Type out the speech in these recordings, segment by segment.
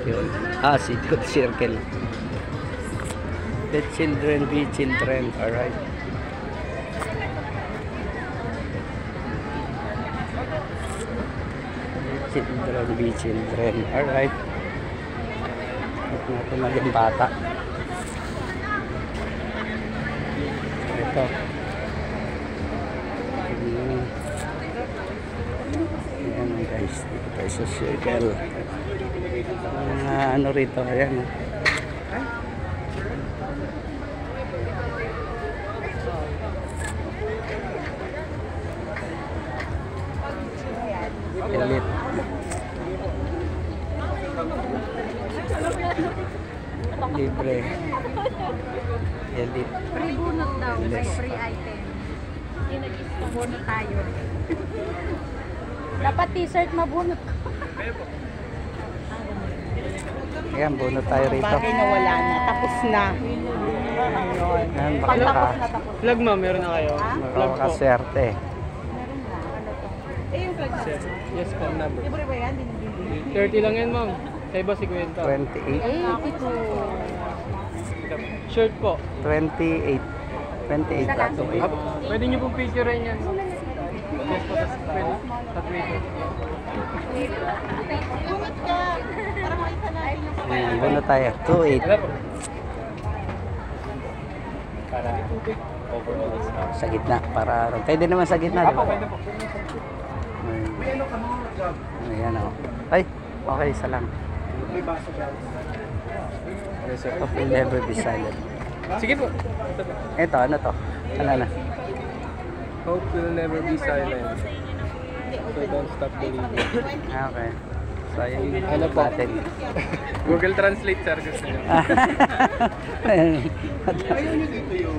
Yun. City Hall Circle. The children be children. Alright. Children be children. Alright. Huwag natin maging bata. Ito. Ayan guys. Dito tayo sa circle. Ano rito. Ayan. Elite. Libre. Elite. Free bunot daw. Free item. Yung nag-bunot tayo. Dapat t-shirt mabunot ko. Ayan, bunot tayo rito. Bagay na wala na. Tapos na. Ayan, baka naka. Vlog ma, meron na kayo? Vlog po. Makaswerte. Eh, yung vlog na. Yes, phone number. Libre ba yan? 30 lang yan, ma'am. Sa iba, 50. 28. Shirt po. 28. 28 ato. Pwede nyo pong picture rin yan. Yes po, pwede. Sa Twitter. Bunot ka. Para makita natin yung Ayan, bunot tayo. 28. Wala po. Sa gitna. Para, pwede naman sa gitna. Diba? Pwede po. Ayan o. Ay, okay, isa lang. Hope will never be silent. Sige po. Ito, ano to? Ano na? Hope will never be silent. So don't stop believing. Okay. So, yun Ano po? natin. Google Translate, sir. Gusto nyo.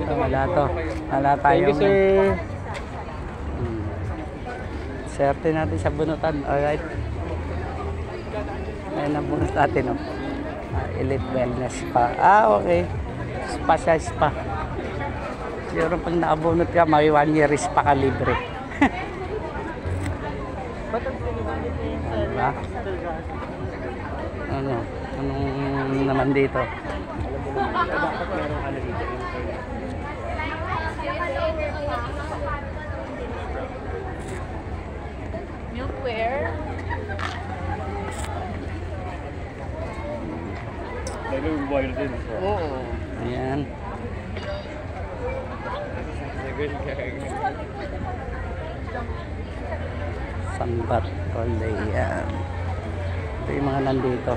So, wala to. Wala tayong... Thank you, sir. Swerte natin sa bunutan. Alright. Ayan ang bunot natin. Oh. Elite Wellness Spa. Okay. Spa siya, spa. Siguro pag naabunot ka, may 1 year spa ka libre. Diba? Ano? Anong naman dito? milkware. Oo. Ayan. Sambat Ayan. Ito yung mga nandito.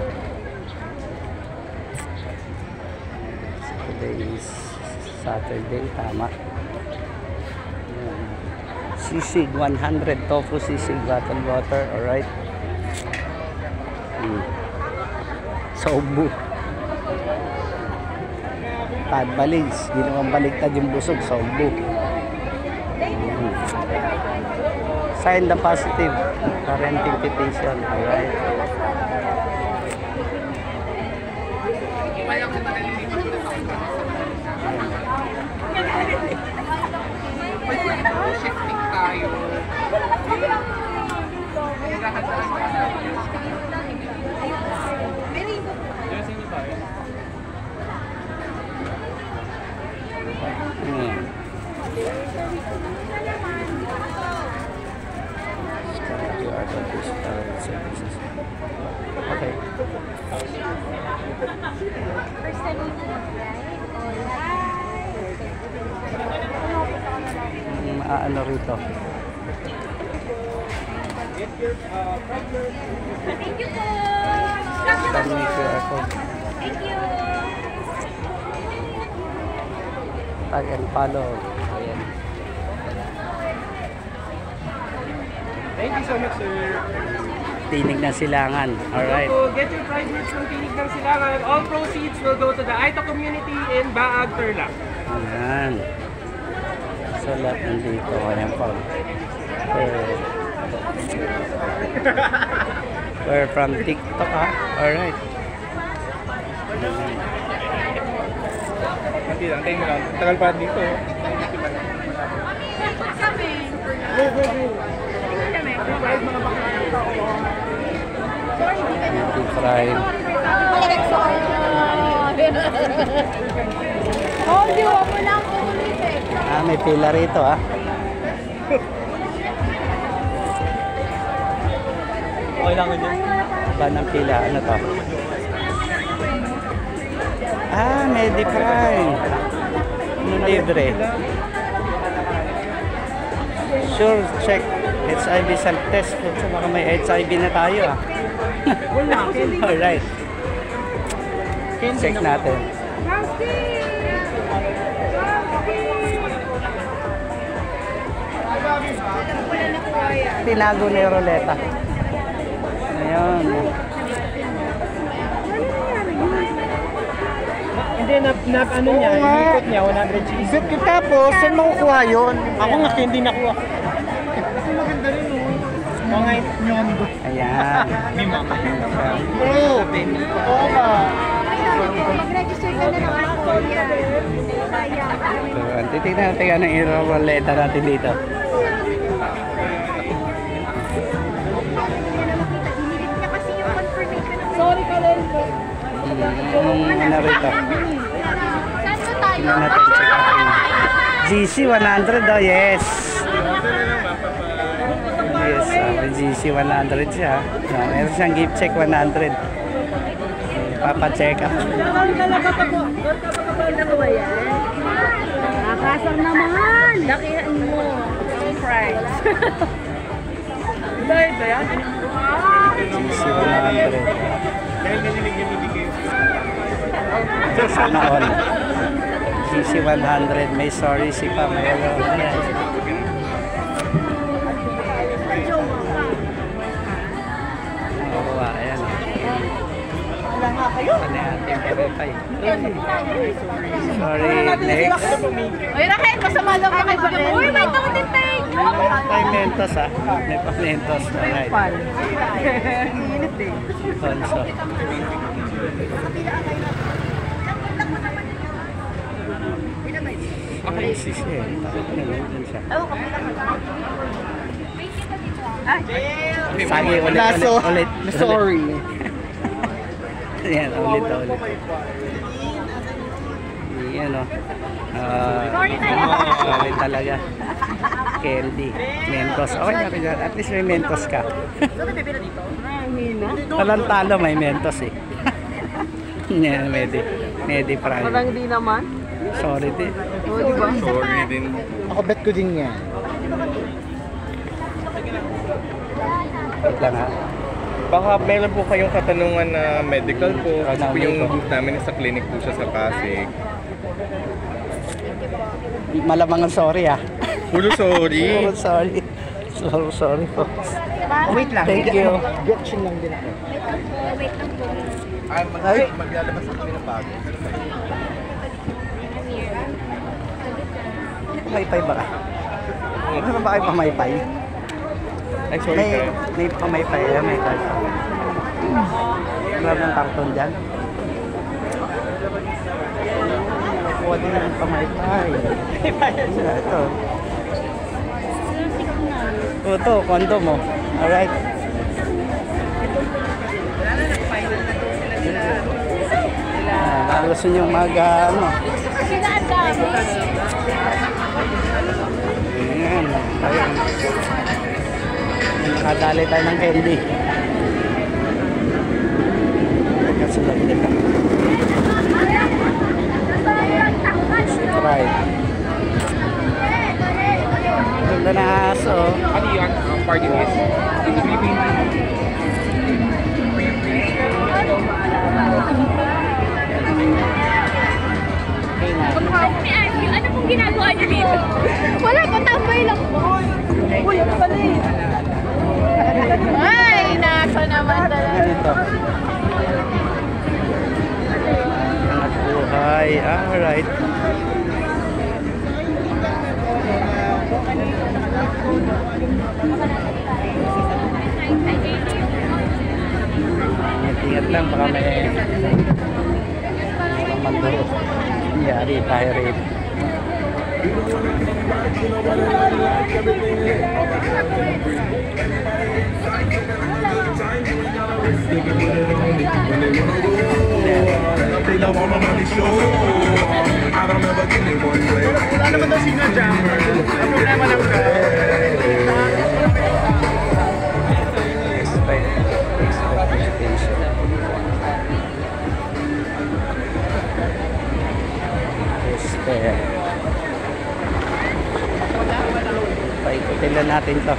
Today is Saturday. Tama. Ayan. Sisig 100 tofu sisig bottled water. Alright. Sobu. Tadbaligs. Ginawang baligtad yung busog. Sobu. Sign the positive parenting petition. Alright. Shifting tayo. Okay. First time meeting, right? Ano rito? Thank you po! Scan me QR code. Thank you! Tag and follow. Ayan. Thank you so much, sir. Tinig ng Silangan. Alright. So, get your pride merch from Tinig ng Silangan. All proceeds will go to the Aita community in Baag, Turla. Ayan. So, lahat nandito. Ayan po. We're from TikTok, ha? Alright. Antay mo lang. Tagal pa dito. Go, go, go. Deep fried. Oh, di ba mo lang ulit eh. May pila rito ah. Okay lang yun. Ba ng pila? Ano to? Mediprime. Libre. Sure, check. HIV self-test. Baka may HIV na tayo ah. Alright. Check natin. Tinago ni Roleta. Ayan. Hindi, ano niya, inikot niya, 100 cheese. Tapos, saan makukuha yun? Ako nga, hindi nakuha. Kasi maganda rin, no? Mga nyondo. Ayan. May mama. Oo. Oo nga. Mag-register ka na ng ako. Sayang. Titignan natin anong i-roleta natin dito. Sorry ka lang. Ano rito? Saan ba tayo? Tingnan natin, check natin. GC 100 oh, yes. Yes, GC 100 siya. No, meron siyang gift check 100. Papa-check up. Nakasar naman. Lakihan mo. Surprise. Dahil ba yan? GC 100. Sana all. GC 100. May sorry si Pamela. Ayan. Oo, ayan. Wala nga kayo. Ano yan? Verify. Sorry, next. Uy, Raquel, masama lang pa kayo. Uy, may takutin tayo. May mentos ah. May pa-mentos. Alright. Init eh. Konso. Okay, sisi eh. Takot niya, nandun siya. Sagi ulit. Sorry. Yan, ulit. Yan o. Sorry talaga. Candy. Mentos. Okay na rin yan. At least may mentos ka. Walang talo, may mentos eh. Yan, Medi Prime. Parang di naman. Sorry din. O, di ba? Sorry din. Ako bet ko din yan. Wait lang ha. Baka meron po kayong katanungan na medical po. Kasi po yung Medical. booth namin sa clinic po siya sa Pasig. Malamang ang sorry ah. Puro sorry. Oh, sorry. Sorry po. Wait lang. Thank you. Gretchen lang din ako. Wait lang po. Ay, Maglalabas kami ng bago. Maypay ba ka? Ano ba kayo pamaypay? Ay, sorry ka. May pamaypay. May karton. Wala ng karton dyan. Nakuha din ng pamaypay. Ito. Ito, kondo mo. Alright. Gusto nyo ano? Sinaan kami. Ayan. Ayan. Nakadali tayo ng candy. Kasunod nila. Sprite. Ganda na aso. Ano yun? Party list? Ano pong ginagawa niyo dito? Wala, patambay lang po. Uy, ano pala eh? Ay, nasa naman talaga. Ganito. Hangat buhay. Alright. Ingat lang, baka may manduro. Yari tayo rin. pull up on my money show. I don't ever get it one way. Wala naman daw signal jumper. Ang problema lang ka. Expectation. Spare. Paikutin lang natin to.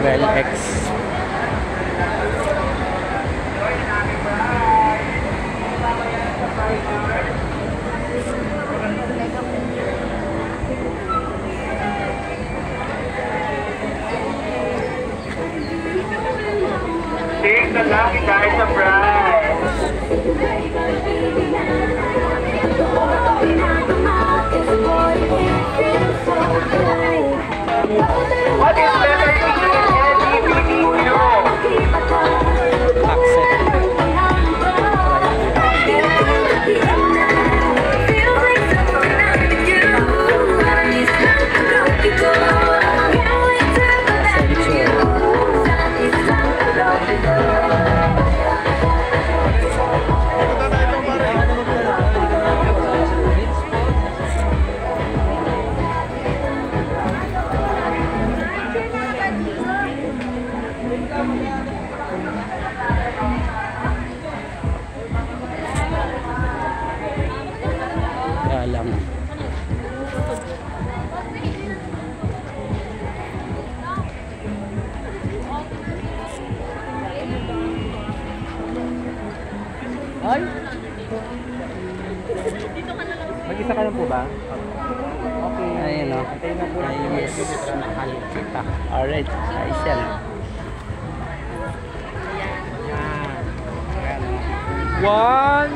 Well, X. Take the lucky die surprise. What is better Lang. Ay? Mag-isa ka lang po ba? Okay. Ayun o. Ayos. Kita. Alright. Ayos yan. One,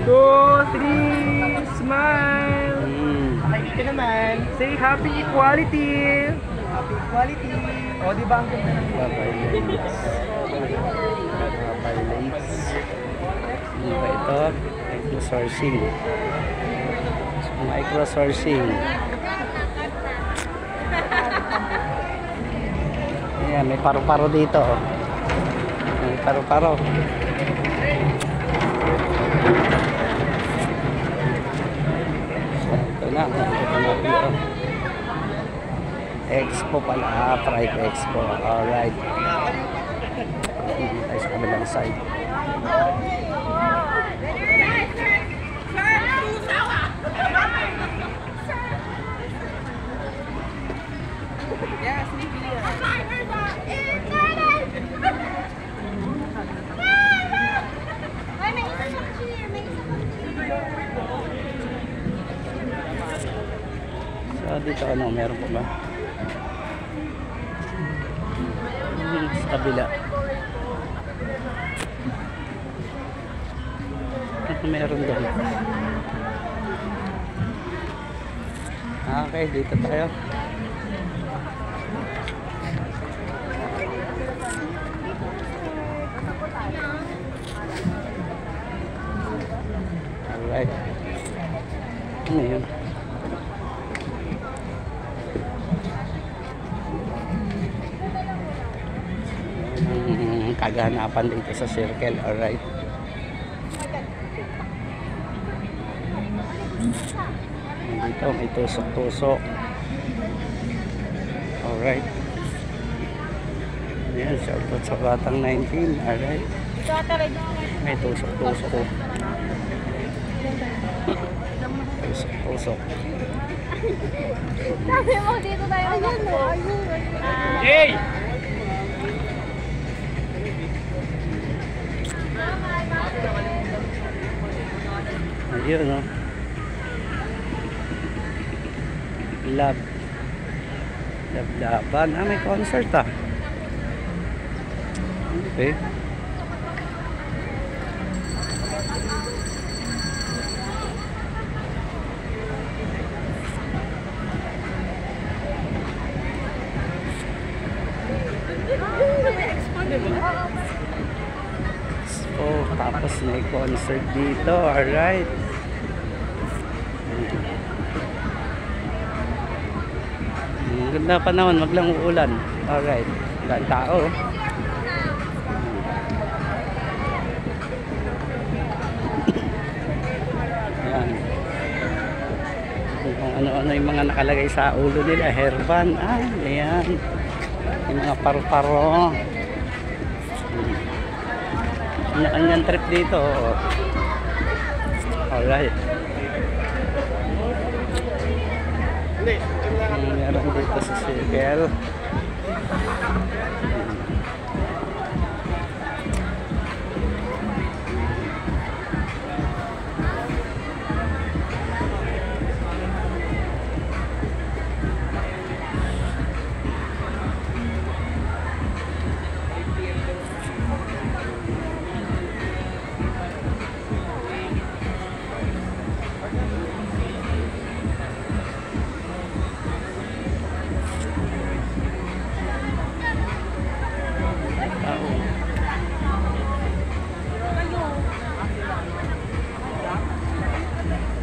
two, three, smile. Nakikita naman. Say happy equality. Happy quality. O, di ba ang ganda ng Bye-bye ladies. Bye-bye ladies. Ano ba ito? Microsourcing. Microsourcing. Ayan, may paru-paro dito. Oh. May paru-paro. Ito na. Ito na dito. Expo pala. Pride Expo. Alright. Hindi tayo sa kabilang side. So dito ano, meron pa ba? Sa kabila. Ito meron doon. Okay, dito tayo. Alright. Ano yun? Kaganapan dito sa circle. Alright. Dito may tusok-tusok. Alright. Ayan, shoutout sa batang 19. Alright. May tusok-tusok. Tusok-tusok. Sabi mo dito tayo magpo. Hey! Ayun, no? Love. Love-laban. Ah, may concert ah. Okay. Oh, tapos may concert dito. Alright. Ganda pa naman, wag lang uulan. Alright. Ganda tao. Kung ano-ano yung mga nakalagay sa ulo nila, hairband. Ay, ayan. Yung mga paru-paro. Kanya-kanyang trip dito. Alright. Meron dito sa circle.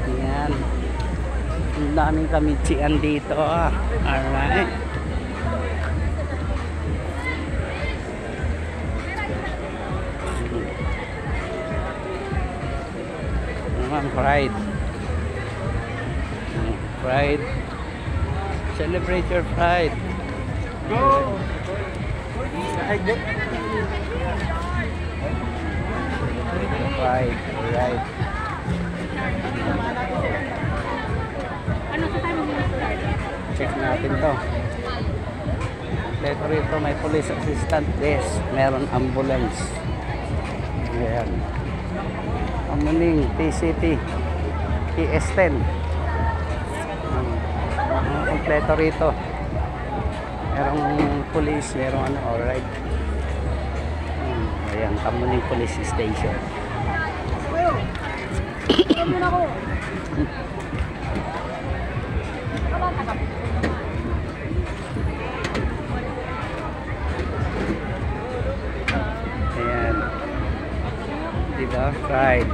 Ayan. Ang daming kamitsian dito. Alright. Pride. Pride. Celebrate your pride. Go! Pride. Alright. Ano sa time mo start? Check natin to. Dito rito may police assistant desk. Meron ambulance. Ayan. Amuning TCT PS10. Kompleto rito. Merong police, merong ano, alright. Ayan, Kamuning Police Station. Ayan. Diba? Right.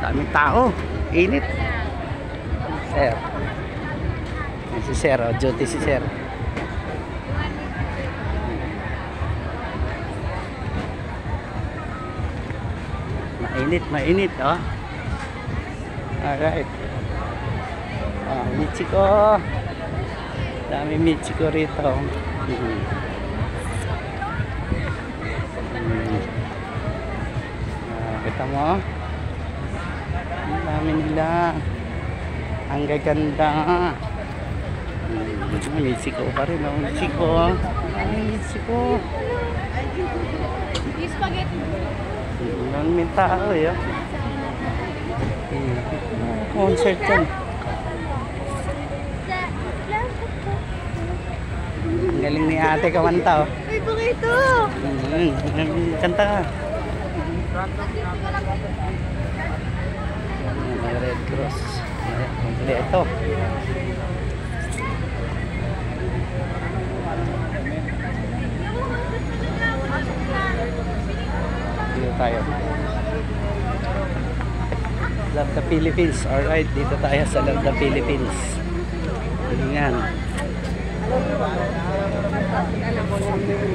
Daming tao. Init. Sir. Ayan si Sir. Oh, duty si Sir. Mainit, mainit. Oh. Alright. Oh, Michiko. Dami Michiko rito. Kita mo? Ang dami nila. Ang gaganda. Michiko pa rin. Oh. Michiko. Ay, Michiko. Yung spaghetti. Ang may tao eh. Concert yan. Ang galing ni ate Kamanta. Oh. Ay, bakito! Kanta ka. May Red Cross. Ayan, kompleto. Dito tayo. Love the Philippines. Alright, dito tayo sa Love the Philippines. Ayan.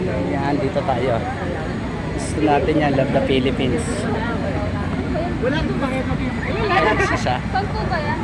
Ayan, dito tayo. Gusto natin yan, Love the Philippines. Wala itong pakit mo. Ayan, sisa. Saan po ba yan?